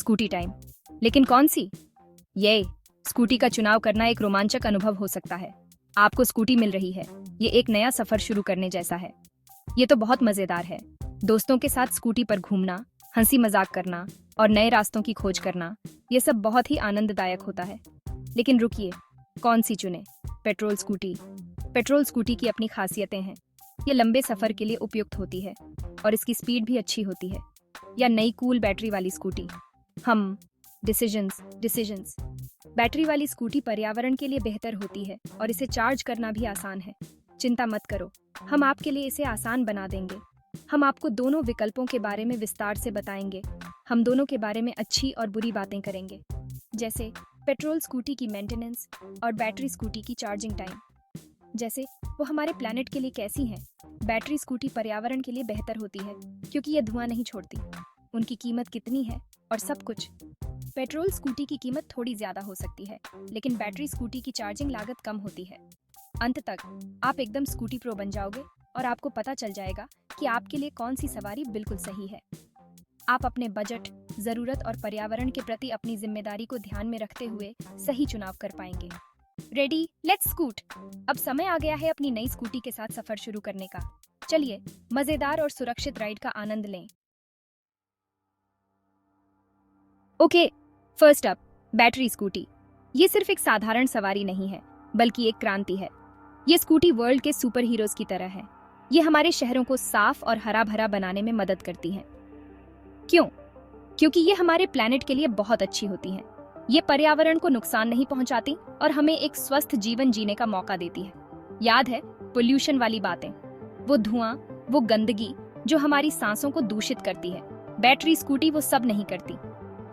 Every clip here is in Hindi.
Scooty time. लेकिन कौन सी? ये स्कूटी का चुनाव करना एक रोमांचक अनुभव हो सकता है। आपको स्कूटी मिल रही है, ये एक नया सफर शुरू करने जैसा है। ये तो बहुत मजेदार है। दोस्तों के साथ स्कूटी पर घूमना, हंसी मजाक करना और नए रास्तों की खोज करना, ये सब बहुत ही आनंददायक होता है। लेकिन रुकिए, कौन सी चुने? Petrol scooty. पेट्रोल स्कूटी की अपनी खासियतें हैं। ये लंबे सफर के लिए उपयुक्त होती है और इसकी स्पीड भी अच्छी होती है। या नई कूल बैटरी वाली स्कूटी। हम डिसीजंस। बैटरी वाली स्कूटी पर्यावरण के लिए बेहतर होती है और इसे चार्ज करना भी आसान है। चिंता मत करो, हम आपके लिए इसे आसान बना देंगे। हम आपको दोनों विकल्पों के बारे में विस्तार से बताएंगे। हम दोनों के बारे में अच्छी और बुरी बातें करेंगे, जैसे पेट्रोल स्कूटी की मेंटेनेंस और बैटरी स्कूटी की चार्जिंग टाइम। जैसे वो हमारे प्लैनेट के लिए कैसी हैं। बैटरी स्कूटी पर्यावरण के लिए बेहतर होती है क्योंकि ये धुआं नहीं छोड़ती। उनकी कीमत कितनी है और सब कुछ। पेट्रोल स्कूटी की कीमत थोड़ी ज्यादा हो सकती है, लेकिन बैटरी स्कूटी की चार्जिंग लागत कम होती है। अंत तक आप एकदम स्कूटी प्रो बन जाओगे और आपको पता चल जाएगा कि आपके लिए कौन सी सवारी बिल्कुल सही है। आप अपने बजट, जरूरत और पर्यावरण के प्रति अपनी जिम्मेदारी को ध्यान में रखते हुए सही चुनाव कर पाएंगे। Ready, let's scoot. अब समय आ गया है अपनी नई स्कूटी के साथ सफर शुरू करने का। चलिए मजेदार और सुरक्षित राइड का आनंद लें। Okay, first up, battery scooty. ये सिर्फ एक साधारण सवारी नहीं है, बल्कि एक क्रांति है। ये स्कूटी वर्ल्ड के सुपर हीरोज की तरह है। ये हमारे शहरों को साफ और हरा भरा बनाने में मदद करती हैं। क्यों? क्योंकि ये हमारे प्लैनेट के लिए बहुत अच्छी होती हैं। ये पर्यावरण को नुकसान नहीं पहुंचाती और हमें एक स्वस्थ जीवन जीने का मौका देती है। याद है पोल्यूशन वाली बातें, वो धुआं, वो गंदगी जो हमारी सांसों को दूषित करती है। बैटरी स्कूटी वो सब नहीं करती।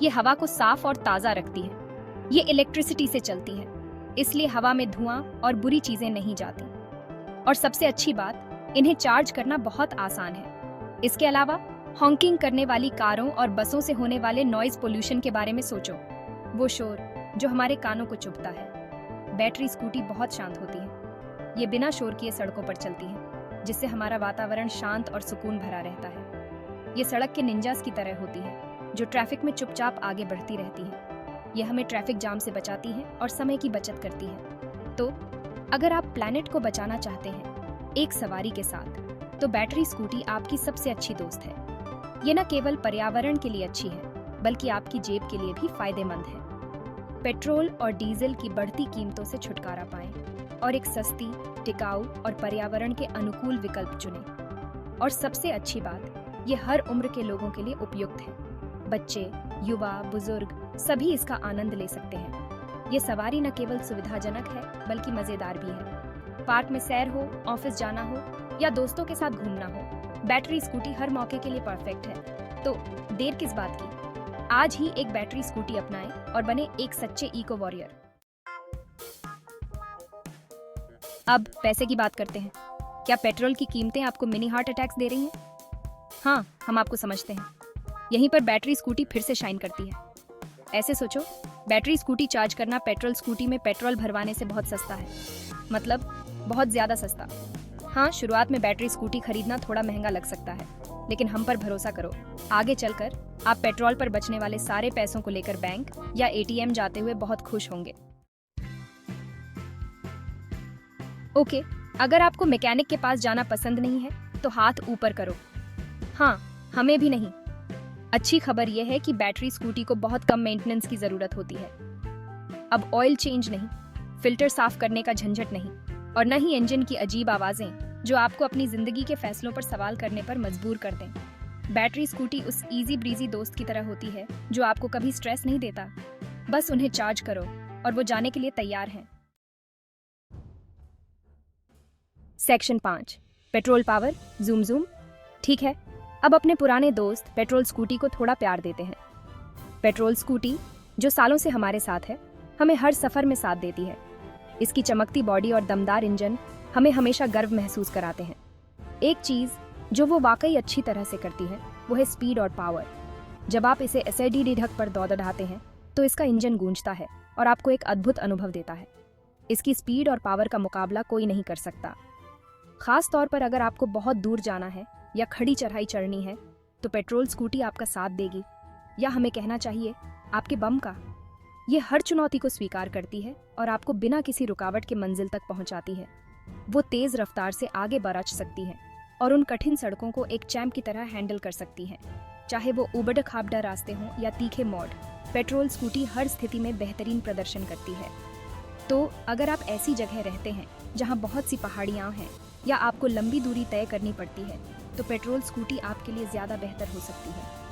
ये हवा को साफ और ताज़ा रखती है। ये इलेक्ट्रिसिटी से चलती है, इसलिए हवा में धुआं और बुरी चीजें नहीं जाती। और सबसे अच्छी बात, इन्हें चार्ज करना बहुत आसान है। इसके अलावा हॉन्किंग करने वाली कारों और बसों से होने वाले नॉइज पोल्यूशन के बारे में सोचो, वो शोर जो हमारे कानों को चुभता है। बैटरी स्कूटी बहुत शांत होती है। ये बिना शोर किए सड़कों पर चलती है, जिससे हमारा वातावरण शांत और सुकून भरा रहता है। ये सड़क के निंजास की तरह होती है, जो ट्रैफिक में चुपचाप आगे बढ़ती रहती है। ये हमें ट्रैफिक जाम से बचाती है और समय की बचत करती है। तो अगर आप प्लैनेट को बचाना चाहते हैं एक सवारी के साथ, तो बैटरी स्कूटी आपकी सबसे अच्छी दोस्त है। ये न केवल पर्यावरण के लिए अच्छी है, बल्कि आपकी जेब के लिए भी फायदेमंद है। पेट्रोल और डीजल की बढ़ती कीमतों से छुटकारा पाएं और एक सस्ती, टिकाऊ और पर्यावरण के अनुकूल विकल्प चुनें। और सबसे अच्छी बात, ये हर उम्र के लोगों के लिए उपयुक्त है। बच्चे, युवा, बुजुर्ग सभी इसका आनंद ले सकते हैं। ये सवारी न केवल सुविधाजनक है, बल्कि मजेदार भी है। पार्क में सैर हो, ऑफिस जाना हो या दोस्तों के साथ घूमना हो, बैटरी स्कूटी हर मौके के लिए परफेक्ट है। तो देर किस बात की? आज ही एक बैटरी स्कूटी अपनाएं और बने एक सच्चे इको वॉरियर। अब पैसे की बात करते हैं। क्या पेट्रोल की कीमतें आपको मिनी हार्ट अटैक्स दे रही हैं? हाँ, हम आपको समझते हैं। यहीं पर बैटरी स्कूटी फिर से शाइन करती है। ऐसे सोचो, बैटरी स्कूटी चार्ज करना पेट्रोल स्कूटी में पेट्रोल भरवाने से बहुत सस्ता है। मतलब बहुत ज्यादा सस्ता। हाँ, शुरुआत में बैटरी स्कूटी खरीदना थोड़ा महंगा लग सकता है, लेकिन हम पर भरोसा करो, आगे चलकर आप पेट्रोल पर बचने वाले सारे पैसों को लेकर बैंक या एटीएम जाते हुए बहुत खुश होंगे। ओके, अगर आपको मैकेनिक के पास जाना पसंद नहीं है, तो हाथ ऊपर करो। हाँ, हमें भी नहीं। अच्छी खबर यह है कि बैटरी स्कूटी को बहुत कम मेंटेनेंस की जरूरत होती है। अब ऑयल चेंज नहीं, फिल्टर साफ करने का झंझट नहीं, और न ही इंजन की अजीब आवाजें जो आपको अपनी जिंदगी के फैसलों पर सवाल करने पर मजबूर कर दें। बैटरी स्कूटी उस इजी ब्रीजी दोस्त की तरह होती है जो आपको कभी स्ट्रेस नहीं देता। बस उन्हें चार्ज करो और वो जाने के लिए तैयार हैं। Section 5, petrol power, zoom zoom. ठीक है, अब अपने पुराने दोस्त पेट्रोल स्कूटी को थोड़ा प्यार देते हैं। पेट्रोल स्कूटी, जो सालों से हमारे साथ है, हमें हर सफर में साथ देती है। इसकी चमकती बॉडी और दमदार इंजन हमें हमेशा गर्व महसूस कराते हैं। एक चीज जो वो वाकई अच्छी तरह से करती है, वो है स्पीड और पावर। जब आप इसे एसएडीडी ढक पर दौड़ाते हैं, तो इसका इंजन गूंजता है और आपको एक अद्भुत अनुभव देता है। इसकी स्पीड और पावर का मुकाबला कोई नहीं कर सकता। खास तौर पर अगर आपको बहुत दूर जाना है या खड़ी चढ़ाई चढ़नी है, तो पेट्रोल स्कूटी आपका साथ देगी। या हमें कहना चाहिए आपके बम का। ये हर चुनौती को स्वीकार करती है और आपको बिना किसी रुकावट के मंजिल तक पहुंचाती है। वो तेज रफ्तार से आगे बढ़ सकती है और उन कठिन सड़कों को एक चैंप की तरह हैंडल कर सकती है, चाहे वो उबड़ खाबड़ रास्ते हों या तीखे मोड़। पेट्रोल स्कूटी हर स्थिति में बेहतरीन प्रदर्शन करती है। तो अगर आप ऐसी जगह रहते हैं जहां बहुत सी पहाड़ियां हैं या आपको लंबी दूरी तय करनी पड़ती है, तो पेट्रोल स्कूटी आपके लिए ज़्यादा बेहतर हो सकती है।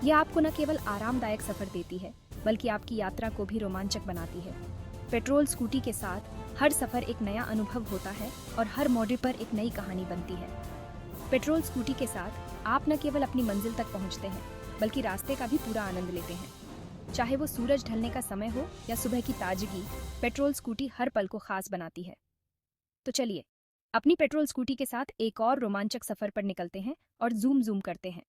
यह आपको न केवल आरामदायक सफ़र देती है, बल्कि आपकी यात्रा को भी रोमांचक बनाती है। पेट्रोल स्कूटी के साथ हर सफ़र एक नया अनुभव होता है और हर मोड़ पर एक नई कहानी बनती है। पेट्रोल स्कूटी के साथ आप न केवल अपनी मंजिल तक पहुंचते हैं, बल्कि रास्ते का भी पूरा आनंद लेते हैं। चाहे वो सूरज ढलने का समय हो या सुबह की ताजगी, पेट्रोल स्कूटी हर पल को खास बनाती है। तो चलिए अपनी पेट्रोल स्कूटी के साथ एक और रोमांचक सफ़र पर निकलते हैं और जूम करते हैं।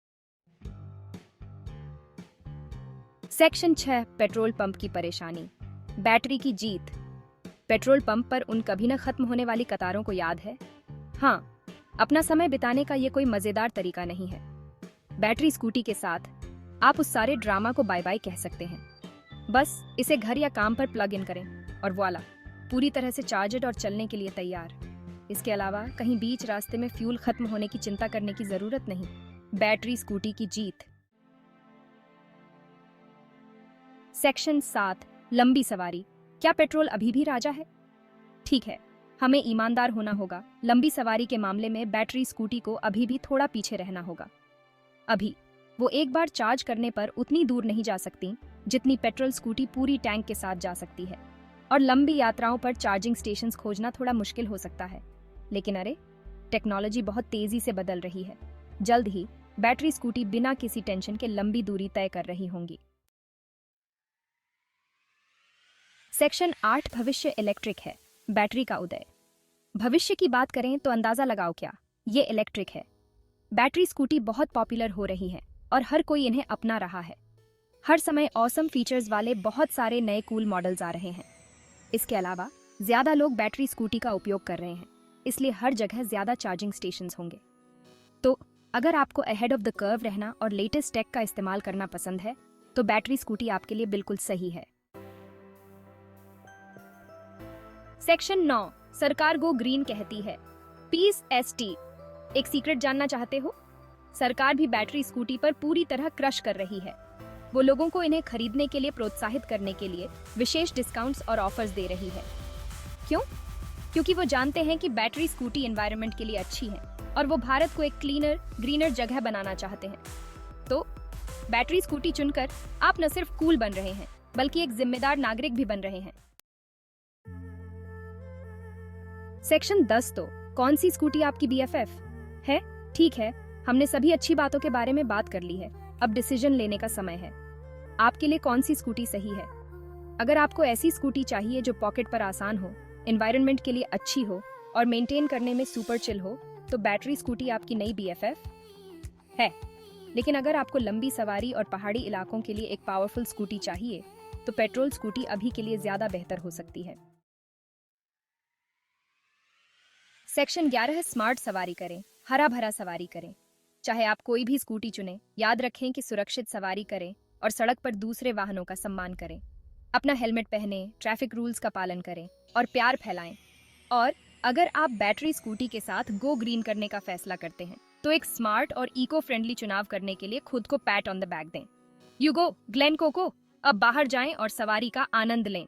सेक्शन 6, पेट्रोल पंप की परेशानी, बैटरी की जीत। पेट्रोल पंप पर उन कभी न खत्म होने वाली कतारों को याद है? हाँ, अपना समय बिताने का ये कोई मजेदार तरीका नहीं है। बैटरी स्कूटी के साथ आप उस सारे ड्रामा को बाय बाय कह सकते हैं। बस इसे घर या काम पर प्लग इन करें और वॉला, पूरी तरह से चार्जड और चलने के लिए तैयार। इसके अलावा कहीं बीच रास्ते में फ्यूल खत्म होने की चिंता करने की जरूरत नहीं। बैटरी स्कूटी की जीत। सेक्शन 7, लंबी सवारी। क्या पेट्रोल अभी भी राजा है? ठीक है, हमें ईमानदार होना होगा। लंबी सवारी के मामले में बैटरी स्कूटी को अभी भी थोड़ा पीछे रहना होगा। अभी वो एक बार चार्ज करने पर उतनी दूर नहीं जा सकती जितनी पेट्रोल स्कूटी पूरी टैंक के साथ जा सकती है, और लंबी यात्राओं पर चार्जिंग स्टेशंस खोजना थोड़ा मुश्किल हो सकता है। लेकिन अरे, टेक्नोलॉजी बहुत तेजी से बदल रही है। जल्द ही बैटरी स्कूटी बिना किसी टेंशन के लंबी दूरी तय कर रही होंगी। सेक्शन 8, भविष्य इलेक्ट्रिक है, बैटरी का उदय। भविष्य की बात करें तो अंदाजा लगाओ क्या, ये इलेक्ट्रिक है। बैटरी स्कूटी बहुत पॉपुलर हो रही हैं और हर कोई इन्हें अपना रहा है। हर समय ऑसम फीचर्स वाले बहुत सारे नए कूल मॉडल्स आ रहे हैं। इसके अलावा ज्यादा लोग बैटरी स्कूटी का उपयोग कर रहे हैं, इसलिए हर जगह ज्यादा चार्जिंग स्टेशंस होंगे। तो अगर आपको अहेड ऑफ द कर्व रहना और लेटेस्ट टेक का इस्तेमाल करना पसंद है, तो बैटरी स्कूटी आपके लिए बिल्कुल सही है। सेक्शन 9, सरकार गो ग्रीन कहती है, पीस एसटी। एक सीक्रेट जानना चाहते हो? सरकार भी बैटरी स्कूटी पर पूरी तरह क्रश कर रही है। वो लोगों को इन्हें खरीदने के लिए प्रोत्साहित करने के लिए विशेष डिस्काउंट्स और ऑफर्स दे रही है। क्यों? क्योंकि वो जानते हैं कि बैटरी स्कूटी एनवायरनमेंट के लिए अच्छी है और वो भारत को एक क्लीनर, ग्रीनर जगह बनाना चाहते हैं। तो बैटरी स्कूटी चुनकर आप न सिर्फ कूल बन रहे हैं, बल्कि एक जिम्मेदार नागरिक भी बन रहे हैं। सेक्शन 10, तो कौन सी स्कूटी आपकी BFF है? ठीक है, हमने सभी अच्छी बातों के बारे में बात कर ली है। अब डिसीजन लेने का समय है। आपके लिए कौन सी स्कूटी सही है? अगर आपको ऐसी स्कूटी चाहिए जो पॉकेट पर आसान हो, एनवायरनमेंट के लिए अच्छी हो और मेंटेन करने में सुपर चिल हो, तो बैटरी स्कूटी आपकी नई BFF है। लेकिन अगर आपको लंबी सवारी और पहाड़ी इलाकों के लिए एक पावरफुल स्कूटी चाहिए, तो पेट्रोल स्कूटी अभी के लिए ज्यादा बेहतर हो सकती है। सेक्शन 11, स्मार्ट सवारी करें, हरा भरा सवारी करें। चाहे आप कोई भी स्कूटी चुनें, याद रखें कि सुरक्षित सवारी करें और सड़क पर दूसरे वाहनों का सम्मान करें। अपना हेलमेट पहनें, ट्रैफिक रूल्स का पालन करें और प्यार फैलाएं। और अगर आप बैटरी स्कूटी के साथ गो ग्रीन करने का फैसला करते हैं, तो एक स्मार्ट और इको फ्रेंडली चुनाव करने के लिए खुद को पैट ऑन द बैक दें। यू गो ग्लेन कोको, अब बाहर जाएं और सवारी का आनंद लें।